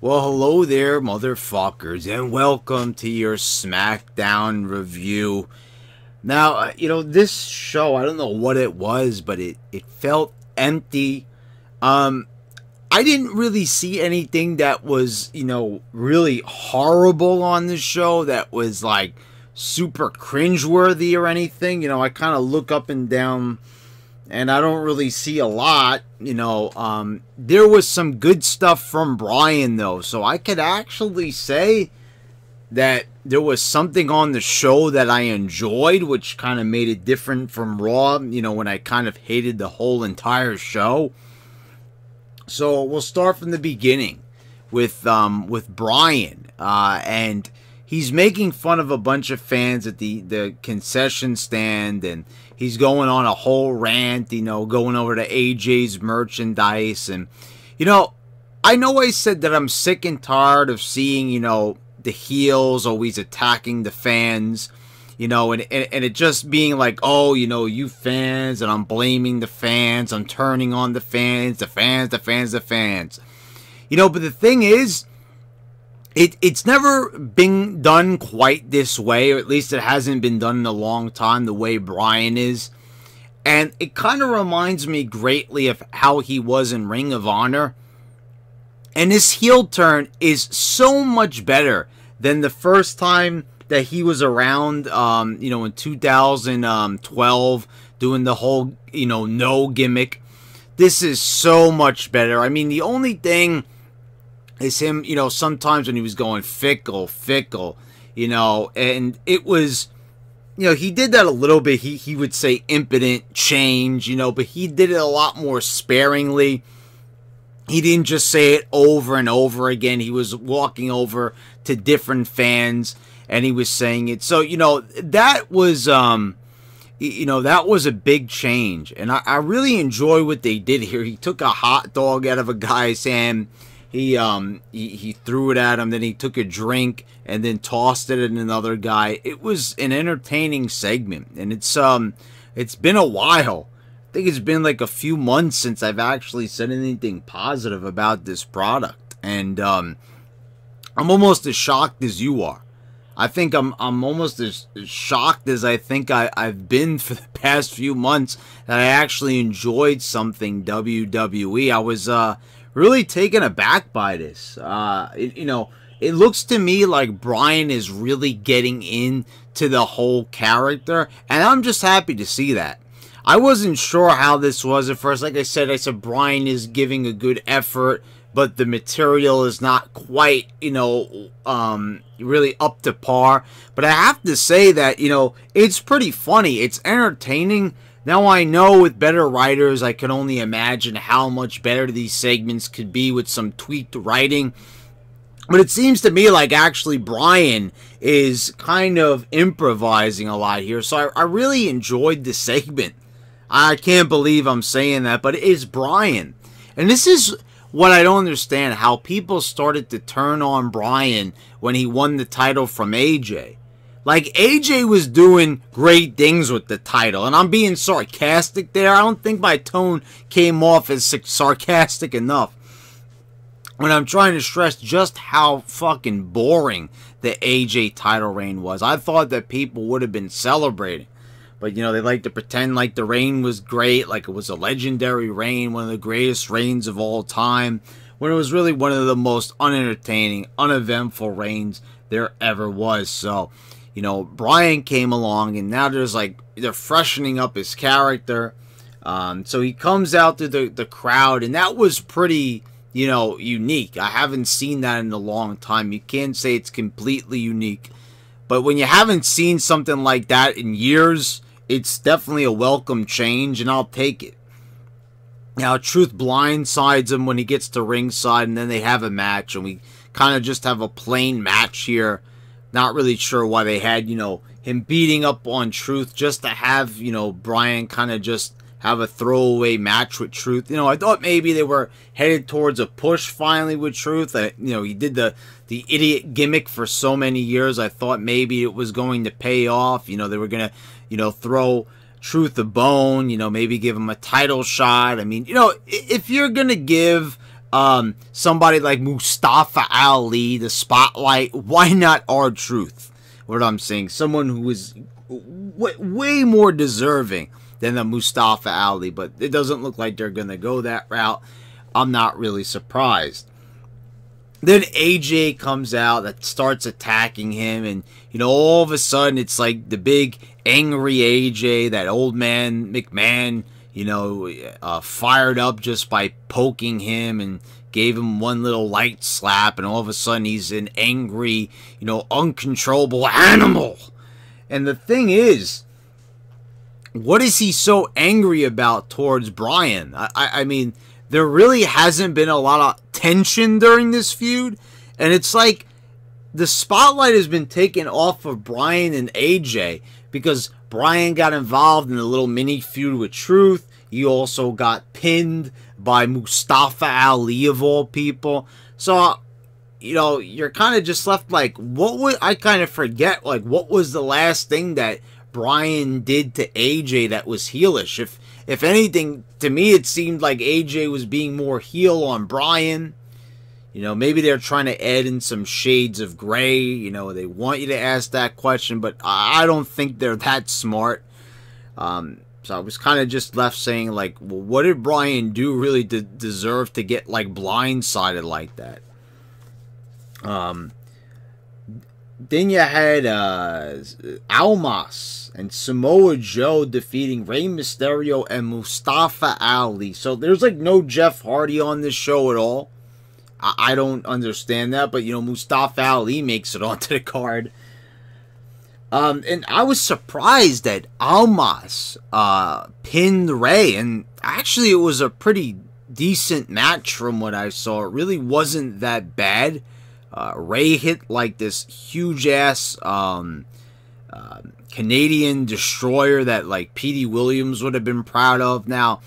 Well, hello there, motherfuckers, and welcome to your SmackDown review. Now, this show, I don't know what it was, but it felt empty. I didn't really see anything that was, really horrible on the show that was, like, super cringeworthy or anything. I kind of look up and down, and I don't really see a lot. There was some good stuff from Bryan, though, so I could actually say that there was something on the show that I enjoyed, which kind of made it different from Raw, when I kind of hated the whole entire show. So we'll start from the beginning with Bryan, and he's making fun of a bunch of fans at the concession stand, and he's going on a whole rant, going over to AJ's merchandise. And, I know I said that I'm sick and tired of seeing, the heels always attacking the fans, and it just being like, oh, you fans, and I'm blaming the fans, I'm turning on the fans. But the thing is, it's never been done quite this way, or at least it hasn't been done in a long time, the way Bryan is. And it kind of reminds me greatly of how he was in Ring of Honor. And his heel turn is so much better than the first time that he was around, in 2012, doing the whole, no gimmick. This is so much better. I mean, the only thing is him, sometimes when he was going fickle, and it was, he did that a little bit. He would say impotent change, but he did it a lot more sparingly. He didn't just say it over and over again. He was walking over to different fans and he was saying it. So, that was, that was a big change. And I really enjoy what they did here. He took a hot dog out of a guy's hand. He threw it at him, then he took a drink and then tossed it at another guy. It was an entertaining segment, and it's been a while. I think it's been like a few months since I've actually said anything positive about this product, and I'm almost as shocked as you are. I think I'm almost as shocked as I think I've been for the past few months that I actually enjoyed something WWE. I was really taken aback by this. It looks to me like Bryan is really getting into the whole character, and I'm just happy to see that. I wasn't sure how this was at first. Like I said Bryan is giving a good effort, but the material is not quite, really up to par. But I have to say that, it's pretty funny. It's entertaining. Now I know with better writers, I can only imagine how much better these segments could be with some tweaked writing. But it seems to me like actually Bryan is kind of improvising a lot here. So I really enjoyed the segment. I can't believe I'm saying that, but it is Bryan. And this is what I don't understand, how people started to turn on Bryan when he won the title from AJ. Like, AJ was doing great things with the title, and I'm being sarcastic there. I don't think my tone came off as sarcastic enough when I'm trying to stress just how fucking boring the AJ title reign was. I thought that people would have been celebrating. But, they like to pretend like the reign was great, like it was a legendary reign, one of the greatest reigns of all time, when it was really one of the most unentertaining, uneventful reigns there ever was. So, Bryan came along, and now they're freshening up his character. So he comes out to the crowd, and that was pretty, unique. I haven't seen that in a long time. You can't say it's completely unique. But when you haven't seen something like that in years, it's definitely a welcome change, and I'll take it. Now, Truth blindsides him when he gets to ringside, and then they have a match, and we kind of just have a plain match here. Not really sure why they had, him beating up on Truth just to have, Bryan kind of just have a throwaway match with Truth. I thought maybe they were headed towards a push finally with Truth. He did the idiot gimmick for so many years. I thought maybe it was going to pay off. They were going to, throw Truth a bone, maybe give him a title shot. I mean, if you're going to give somebody like Mustafa Ali, the spotlight. Why not R-Truth? What I'm saying, someone who is way more deserving than the Mustafa Ali, but it doesn't look like they're gonna go that route. I'm not really surprised. Then AJ comes out, that starts attacking him, and all of a sudden it's like the big angry AJ, that old man McMahon, fired up just by poking him and gave him one little light slap, and all of a sudden he's an angry, uncontrollable animal. And the thing is, what is he so angry about towards Bryan? I mean, there really hasn't been a lot of tension during this feud, and it's like the spotlight has been taken off of Bryan and AJ because Bryan got involved in a little mini feud with Truth. He also got pinned by Mustafa Ali of all people. So, you're kind of just left like, what would I kind of forget? Like, what was the last thing that Bryan did to AJ that was heelish? If anything, to me, it seemed like AJ was being more heel on Bryan. Maybe they're trying to add in some shades of gray. They want you to ask that question, but I don't think they're that smart. So I was kind of just left saying, like, well, what did Bryan do really to deserve to get, like, blindsided like that? Then you had Almas and Samoa Joe defeating Rey Mysterio and Mustafa Ali. So there's like no Jeff Hardy on this show at all. I don't understand that, but Mustafa Ali makes it onto the card. And I was surprised that Almas pinned Rey, and actually it was a pretty decent match from what I saw. It really wasn't that bad. Rey hit like this huge ass Canadian destroyer that like Petey Williams would have been proud of. Now,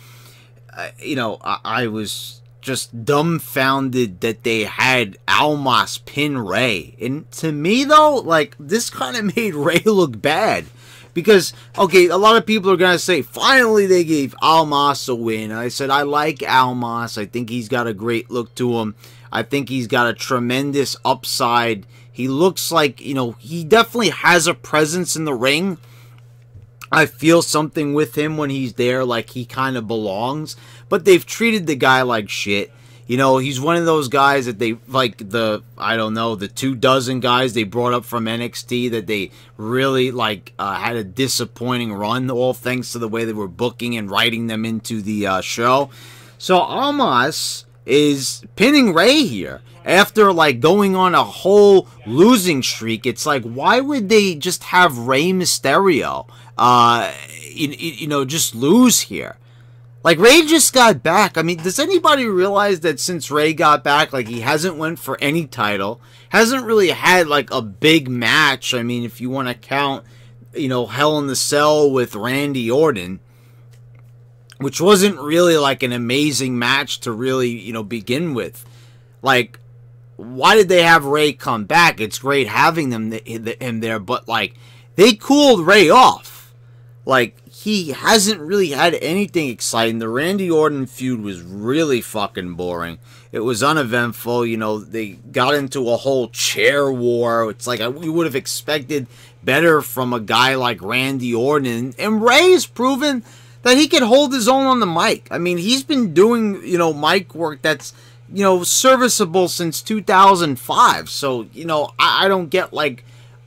I was just dumbfounded that they had Almas pin Rey. And to me though, like, this kind of made Rey look bad. Because, okay, a lot of people are going to say, finally they gave Almas a win. And I said, I like Almas. I think he's got a great look to him. I think he's got a tremendous upside. He looks like, he definitely has a presence in the ring. I feel something with him when he's there, like he kind of belongs. But they've treated the guy like shit. He's one of those guys that they, like the 24 guys they brought up from NXT that they really, had a disappointing run, all thanks to the way they were booking and writing them into the show. So Almas is pinning Rey here after going on a whole losing streak. It's like, why would they just have Rey Mysterio just lose here? Like, Rey just got back. I mean, does anybody realize that since Rey got back, he hasn't went for any title, hasn't really had a big match? I mean, if you want to count Hell in the Cell with Randy Orton, which wasn't really an amazing match to really, begin with. Like, why did they have Rey come back? It's great having him there, but they cooled Rey off. He hasn't really had anything exciting. The Randy Orton feud was really fucking boring. It was uneventful. They got into a whole chair war. It's like we would have expected better from a guy like Randy Orton. And Rey's proven that he can hold his own on the mic. I mean, he's been doing, mic work that's, serviceable since 2005. So, I don't get,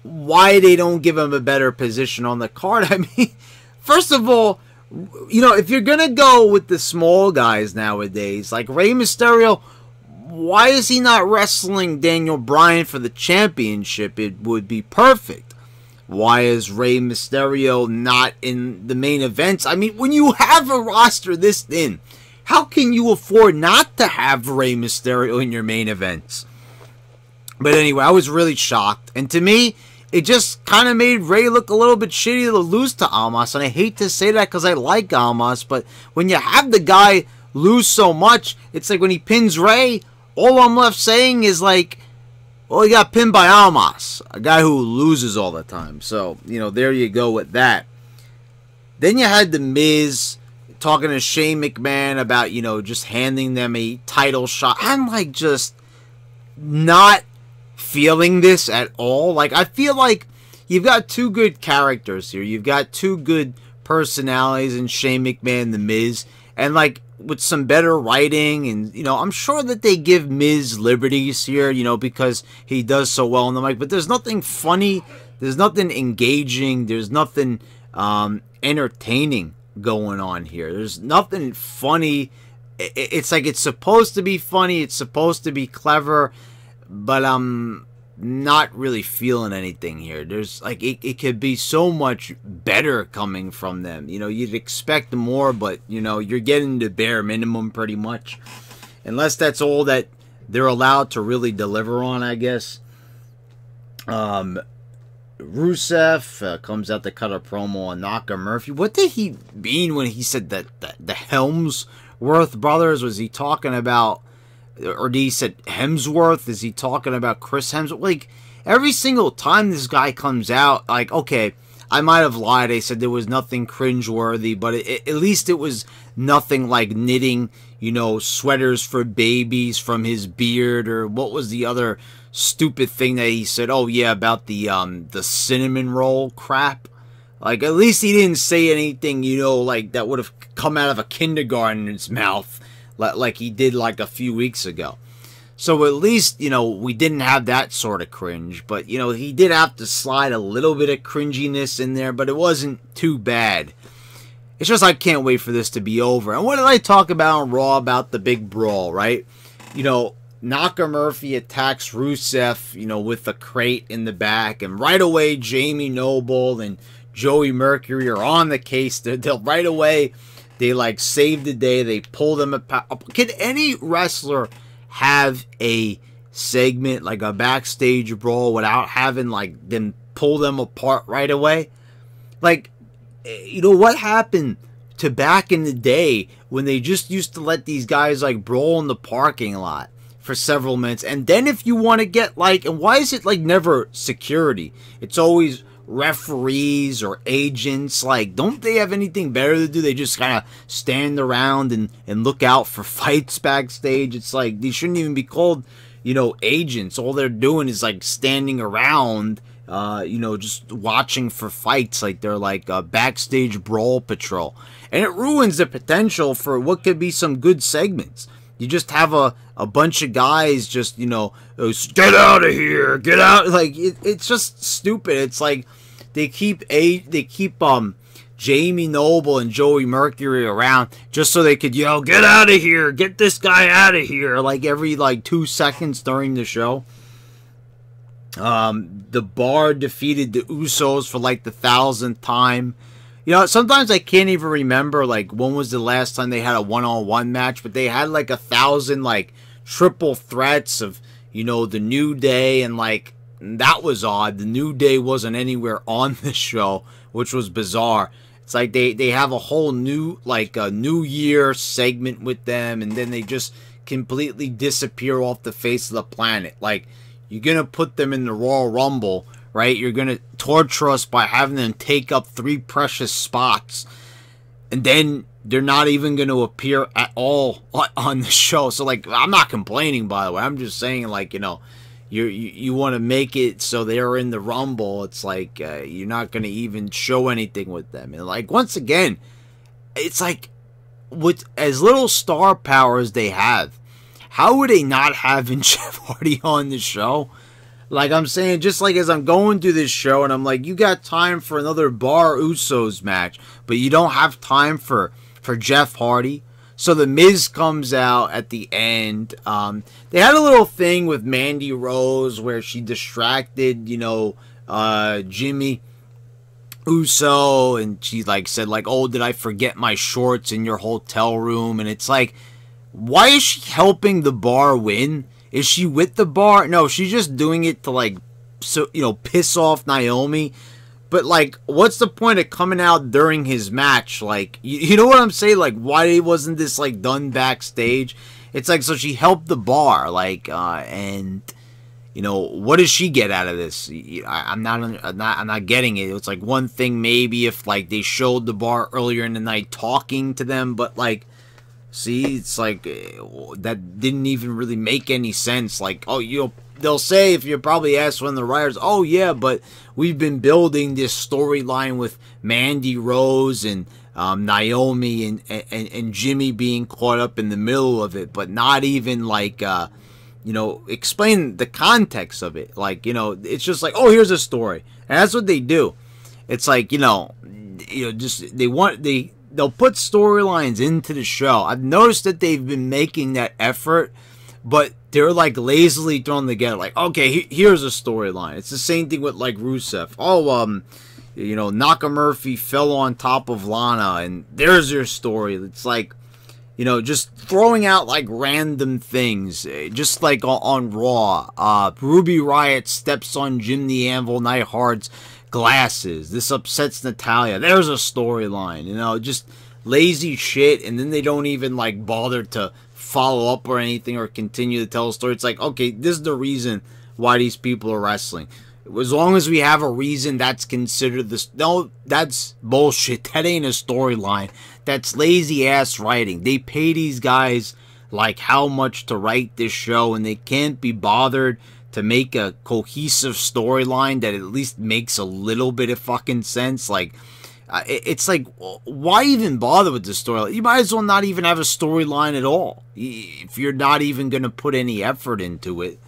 why they don't give him a better position on the card. I mean, first of all, if you're going to go with the small guys nowadays, like Rey Mysterio, why is he not wrestling Daniel Bryan for the championship? It would be perfect. Why is Rey Mysterio not in the main events? I mean, when you have a roster this thin, how can you afford not to have Rey Mysterio in your main events? But anyway, I was really shocked. And to me, it just kind of made Rey look a little bit shitty to lose to Almas. And I hate to say that because I like Almas. But when you have the guy lose so much, it's like when he pins Rey, all I'm left saying is well, he got pinned by Almas, a guy who loses all the time. So, there you go with that. Then you had The Miz talking to Shane McMahon about, you know, just handing them a title shot. I'm like just not feeling this at all. Like, I feel like you've got two good characters here. You've got two good personalities in Shane McMahon and The Miz. And, like, with some better writing, and, you know, I'm sure that they give Miz liberties here, you know, because he does so well on the mic. But there's nothing funny. There's nothing engaging. There's nothing entertaining going on here. There's nothing funny. It's like it's supposed to be funny. It's supposed to be clever. But I'm not really feeling anything here. There's like it could be so much better coming from them. You know, you'd expect more, but you know, you're getting the bare minimum pretty much. Unless that's all that they're allowed to really deliver on, I guess. Rusev comes out to cut a promo on Naka Murphy. What did he mean when he said that the Helmsworth brothers? Was he talking about, or did he said Hemsworth? Is he talking about Chris Hemsworth? Like, every single time this guy comes out, like, okay, I might have lied. I said there was nothing cringeworthy, but at least it was nothing like knitting, you know, sweaters for babies from his beard, or what was the other stupid thing that he said? Oh yeah, about the cinnamon roll crap. Like, at least he didn't say anything, you know, like that would have come out of a kindergarten's mouth, like he did like a few weeks ago. So at least, you know, we didn't have that sort of cringe. But, you know, he did have to slide a little bit of cringiness in there, but it wasn't too bad. It's just I can't wait for this to be over. And what did I talk about on Raw about the big brawl, right? You know, Naka Murphy attacks Rusev, you know, with a crate in the back. And right away, Jamie Noble and Joey Mercury are on the case. They'll right away, they like save the day. They pull them apart. Can any wrestler have a segment like a backstage brawl without having like them pull them apart right away? Like, you know, what happened to back in the day when they just used to let these guys like brawl in the parking lot for several minutes? And then if you want to get like, and why is it like never security? It's always referees or agents. Like, don't they have anything better to do? They just kind of stand around and look out for fights backstage. It's like, they shouldn't even be called, you know, agents. All they're doing is like standing around, you know, just watching for fights. Like they're like a backstage brawl patrol. And it ruins the potential for what could be some good segments. You just have a bunch of guys just, you know, get out of here, get out. Like, it's just stupid. It's like they keep Jamie Noble and Joey Mercury around just so they could yell, get out of here, get this guy out of here, like every like 2 seconds during the show. The Bar defeated the Usos for like the 1,000th time. You know, sometimes I can't even remember, like, when was the last time they had a one-on-one match, but they had, like, 1,000, like, triple threats of, you know, the New Day, and, like, that was odd. The New Day wasn't anywhere on the show, which was bizarre. It's like they have a whole new, like, a New Year segment with them, and then they just completely disappear off the face of the planet. Like, you're gonna put them in the Royal Rumble, right? You're going to torture us by having them take up 3 precious spots. And then they're not even going to appear at all on the show. So, like, I'm not complaining, by the way. I'm just saying, like, you know, you want to make it so they're in the Rumble. It's like you're not going to even show anything with them. And, like, once again, it's like, with as little star power as they have, how would they not having Jeff Hardy on the show? Like, I'm saying, just like as I'm going through this show, and I'm like, you got time for another Bar Usos match, but you don't have time for Jeff Hardy. So The Miz comes out at the end. They had a little thing with Mandy Rose where she distracted, you know, Jimmy Uso, and she like said like, oh, did I forget my shorts in your hotel room? And it's like, why is she helping the Bar win? Is she with the Bar? No, she's just doing it to, like, so, you know, piss off Naomi. But, like, what's the point of coming out during his match? Like, you know what I'm saying? Like, why wasn't this, like, done backstage? It's like, so she helped the Bar, like, and, You know, what does she get out of this? I'm not getting it. It's like one thing maybe if like they showed the bar earlier in the night talking to them, but like, see, it's like that didn't even really make any sense. Like, oh, they'll say if you probably ask one of the writers, oh yeah, but we've been building this storyline with Mandy Rose and Naomi and Jimmy being caught up in the middle of it, but not even like explain the context of it. Like, it's just like, oh, here's a story, and that's what they do. It's like, just they'll put storylines into the show. I've noticed that they've been making that effort, but they're like lazily thrown together. Like, okay, here's a storyline. It's the same thing with like Rusev. Oh, Nakamurphy fell on top of Lana, and there's your story. It's like, just throwing out like random things, just like on Raw. Ruby Riott steps on Jim the Anvil Neidhart's glasses. This upsets Natalya. There's a storyline, just lazy shit, and then they don't even like bother to follow up or anything or continue to tell a story. It's like, okay, this is the reason why these people are wrestling. As long as we have a reason, that's considered this. No, that's bullshit. That ain't a storyline. That's lazy ass writing. They pay these guys like how much to write this show, and they can't be bothered to make a cohesive storyline that at least makes a little bit of fucking sense. Like, it's like, why even bother with the storyline? You might as well not even have a storyline at all if you're not even going to put any effort into it.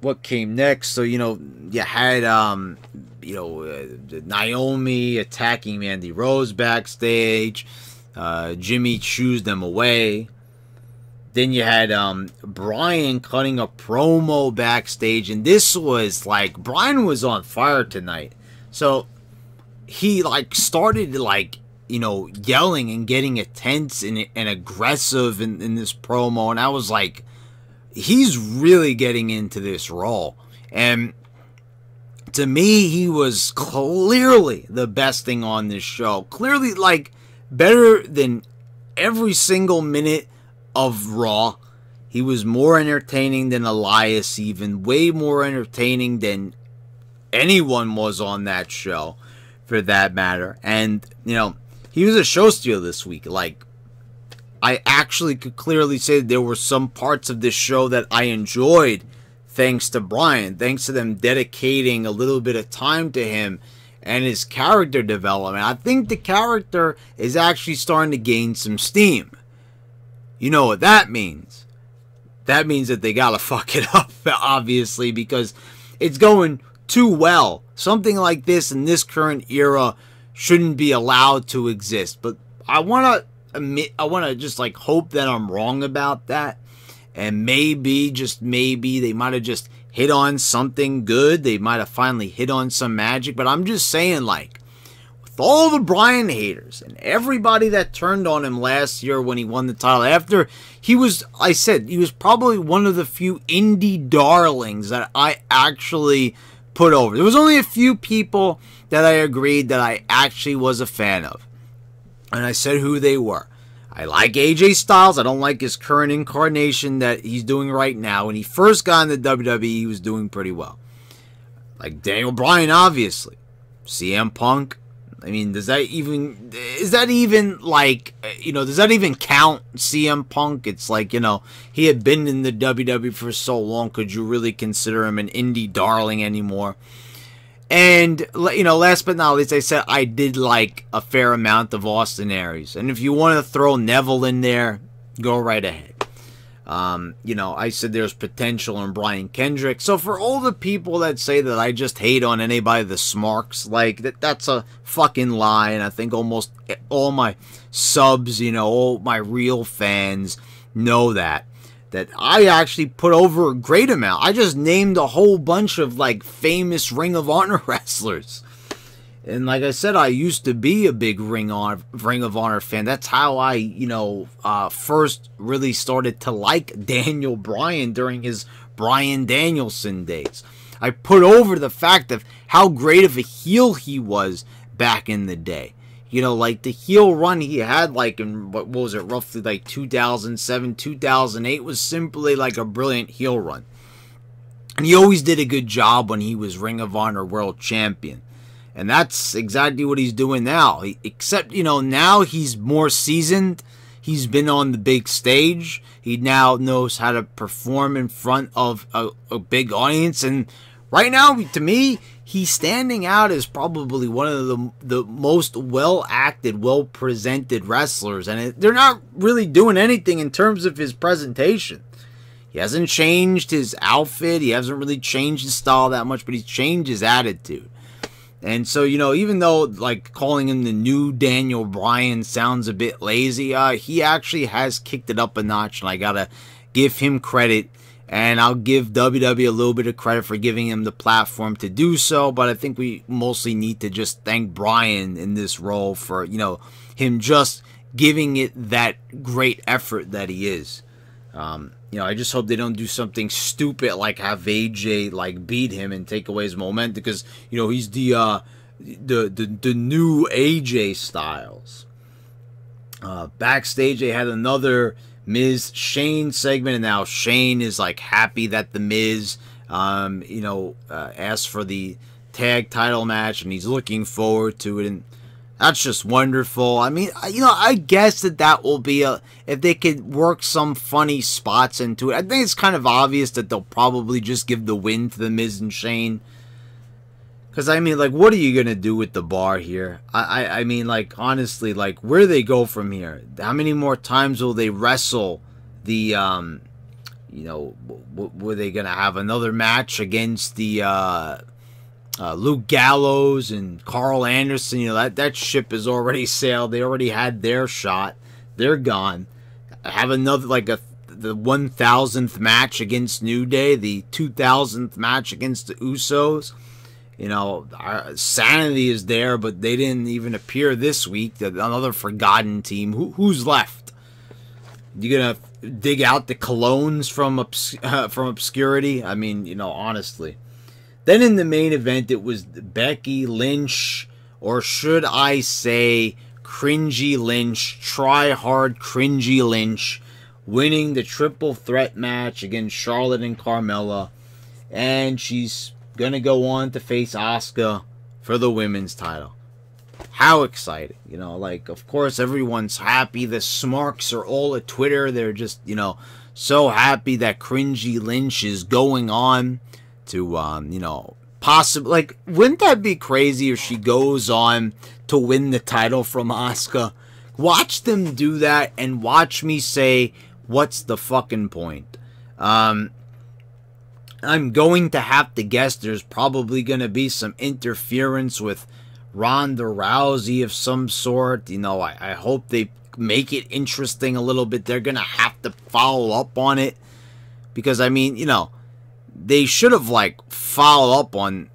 What came next? So, you had, Naomi attacking Mandy Rose backstage. Jimmy shoos them away. Then you had Bryan cutting a promo backstage, and this was like, Bryan was on fire tonight. So he like started like, yelling and getting intense and aggressive in this promo, and I was like, he's really getting into this role. And to me, he was clearly the best thing on this show. Clearly, like, better than every single minute of Raw. He was more entertaining than Elias, even way more entertaining than anyone was on that show, for that matter. And, he was a show stealer this week. Like, I actually could clearly say that there were some parts of this show that I enjoyed thanks to Bryan, thanks to them dedicating a little bit of time to him and his character development. I think the character is actually starting to gain some steam. You know what that means? That means that they gotta fuck it up, obviously, because it's going too well. Something like this in this current era shouldn't be allowed to exist. But I want to just like hope that I'm wrong about that, and maybe, just maybe, they might have just hit on something good. They might have finally hit on some magic. But I'm just saying, like, with all the Bryan haters and everybody that turned on him last year when he won the title, after he was, I said, he was probably one of the few indie darlings that I actually put over. There was only a few people that I agreed that I actually was a fan of, and I said who they were. I like AJ Styles. I don't like his current incarnation that he's doing right now. When he first got into WWE, he was doing pretty well. Like Daniel Bryan, obviously. CM Punk. I mean, does that even count, CM Punk? It's like, he had been in the WWE for so long. Could you really consider him an indie darling anymore? And, last but not least, I said I did like a fair amount of Austin Aries. And if you want to throw Neville in there, go right ahead. I said there's potential in Brian Kendrick. So for all the people that say that I just hate on anybody that smarks, like, that's a fucking lie. And I think almost all my subs, all my real fans know that I actually put over a great amount. I just named a whole bunch of, like, famous Ring of Honor wrestlers. And like I said, I used to be a big Ring of Honor fan. That's how I, first really started to like Daniel Bryan during his Bryan Danielson days. I put over the fact of how great of a heel he was back in the day. You know, like the heel run he had, like in what was it, roughly like 2007, 2008, was simply like a brilliant heel run. And he always did a good job when he was Ring of Honor World Champion. And that's exactly what he's doing now. Except, you know, now he's more seasoned. He's been on the big stage. He now knows how to perform in front of a big audience. And right now, to me, he's standing out as probably one of the most well-acted, well-presented wrestlers. And they're not really doing anything in terms of his presentation. He hasn't changed his outfit. He hasn't really changed his style that much, but he's changed his attitude. And so, you know, even though, like, calling him the new Daniel Bryan sounds a bit lazy, he actually has kicked it up a notch, and I gotta give him credit. And I'll give WWE a little bit of credit for giving him the platform to do so, but I think we mostly need to just thank Bryan in this role for, you know, him just giving it that great effort that he is. You know, I just hope they don't do something stupid like have AJ like beat him and take away his momentum, because, you know, he's the new AJ Styles. Backstage they had another Miz Shane segment, and now Shane is like happy that the Miz you know, asked for the tag title match, and he's looking forward to it, and that's just wonderful. I mean, you know, I guess that will be if they could work some funny spots into it. I think it's kind of obvious that they'll probably just give the win to the Miz and Shane. Because, I mean, like, what are you going to do with the bar here? I mean, like, honestly, like, where do they go from here? How many more times will they wrestle the, you know, were they going to have another match against the, Luke Gallows and Carl Anderson? You know, that ship has already sailed. They already had their shot. They're gone. Have another, like, the 1000th match against New Day, the 2000th match against the Usos. You know, Sanity is there, but they didn't even appear this week. Another forgotten team. Who's left? You gonna dig out the Colognes from obscurity? I mean, you know, honestly. Then in the main event, it was Becky Lynch, or should I say Cringy Lynch, try hard Cringy Lynch, winning the triple threat match against Charlotte and Carmella. And she's going to go on to face Asuka for the women's title. How exciting. You know, like, of course, everyone's happy. The smarks are all at Twitter. They're just, you know, so happy that Cringy Lynch is going on to, you know, possibly, like, wouldn't that be crazy if she goes on to win the title from Asuka? Watch them do that and watch me say, what's the fucking point? I'm going to have to guess there's probably going to be some interference with Ronda Rousey of some sort. You know, I hope they make it interesting a little bit. They're going to have to follow up on it, because, I mean, you know, they should have, like, followed up on,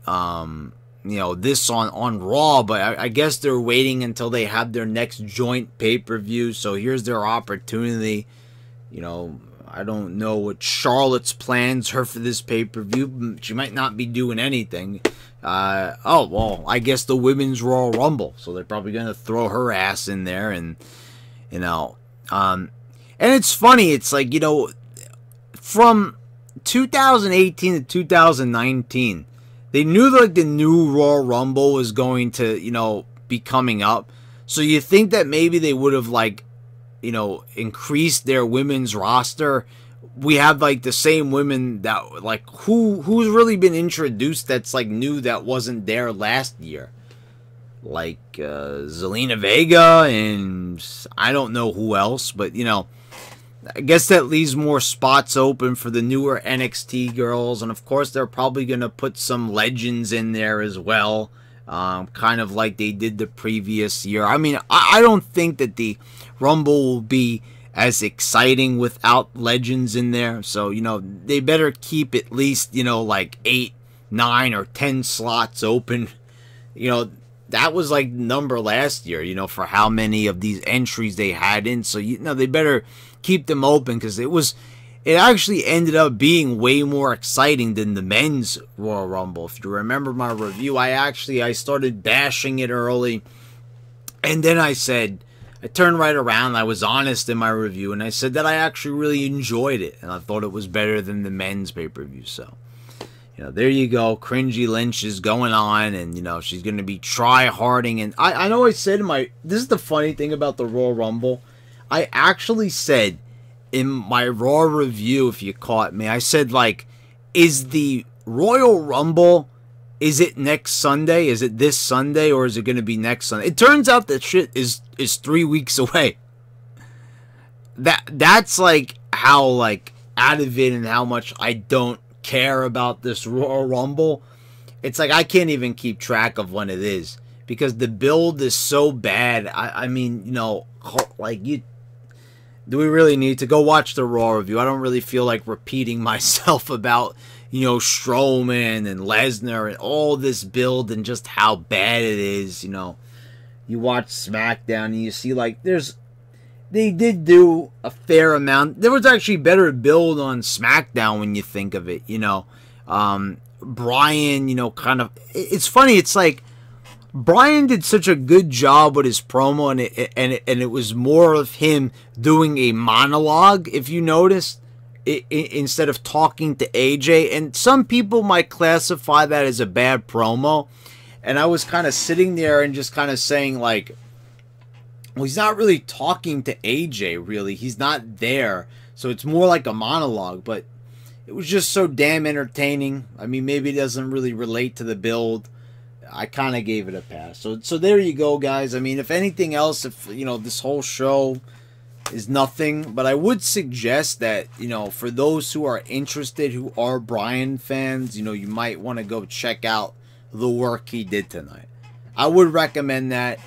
you know, this on Raw, but I guess they're waiting until they have their next joint pay-per-view, so here's their opportunity. You know, I don't know what Charlotte's plans are for this pay-per-view. She might not be doing anything. Oh, well, I guess the Women's Royal Rumble, so they're probably going to throw her ass in there, and, you know, and it's funny, it's like, you know, from 2018 to 2019, they knew like the new Royal Rumble was going to, you know, be coming up. So you think that maybe they would have, like, you know, increased their women's roster. We have like the same women that, like, who's really been introduced that's like new that wasn't there last year. Like Zelina Vega and I don't know who else, but, you know, I guess that leaves more spots open for the newer NXT girls. And, of course, they're probably going to put some legends in there as well. Kind of like they did the previous year. I mean, I don't think that the Rumble will be as exciting without legends in there. So, you know, they better keep at least, you know, like 8, 9, or 10 slots open. You know, that was like number last year, you know, for how many of these entries they had in. So, you know, they better keep them open, because it actually ended up being way more exciting than the men's Royal Rumble. If you remember my review, I started bashing it early, And then I said, I turned right around, I was honest in my review, and I said that I actually really enjoyed it, and I thought it was better than the men's pay-per-view. So, you know, there you go. Cringy Lynch is going on, and, you know, she's going to be try-harding. And I know I said this is the funny thing about the Royal Rumble. I actually said in my Raw review, if you caught me, I said, like, is the Royal Rumble, is it next Sunday? Is it this Sunday, or is it going to be next Sunday? It turns out that shit is 3 weeks away. That's like how like out of it and how much I don't care about this Royal Rumble. It's like I can't even keep track of when it is because the build is so bad. I mean, you know, like do we really need to go watch the Raw review? I don't really feel like repeating myself about, you know, Strowman and Lesnar and all this build and just how bad it is. You know, you watch SmackDown and you see like they did do a fair amount. There was actually better build on SmackDown when you think of it. You know, Bryan, you know, kind of. It's funny. It's like Bryan did such a good job with his promo, and it was more of him doing a monologue. If you noticed. Instead of talking to AJ, and some people might classify that as a bad promo, and I was kind of sitting there and just kind of saying like, well, he's not really talking to AJ, really, he's not there, so it's more like a monologue, but it was just so damn entertaining. I mean, maybe it doesn't really relate to the build. I kind of gave it a pass. So there you go, guys. I mean, if anything else, if, you know, this whole show is nothing, but I would suggest that, you know, for those who are interested, who are Bryan fans, you know, you might want to go check out the work he did tonight. I would recommend that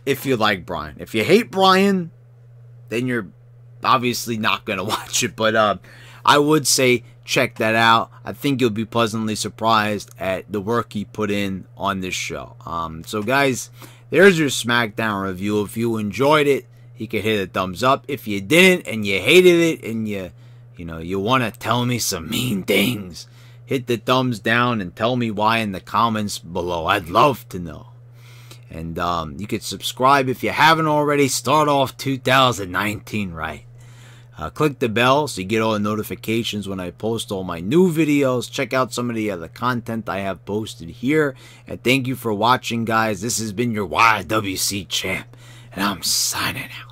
if you like Bryan. If you hate Bryan, then you're obviously not going to watch it, but I would say check that out. I think you'll be pleasantly surprised at the work he put in on this show. So guys, there's your SmackDown review. If you enjoyed it, you can hit a thumbs up. If you didn't and you hated it and you want to tell me some mean things, hit the thumbs down and tell me why in the comments below. I'd love to know. And you could subscribe if you haven't already. Start off 2019 right. Click the bell so you get all the notifications when I post all my new videos. Check out some of the other content I have posted here. And thank you for watching, guys. This has been your YWC champ. And I'm signing out.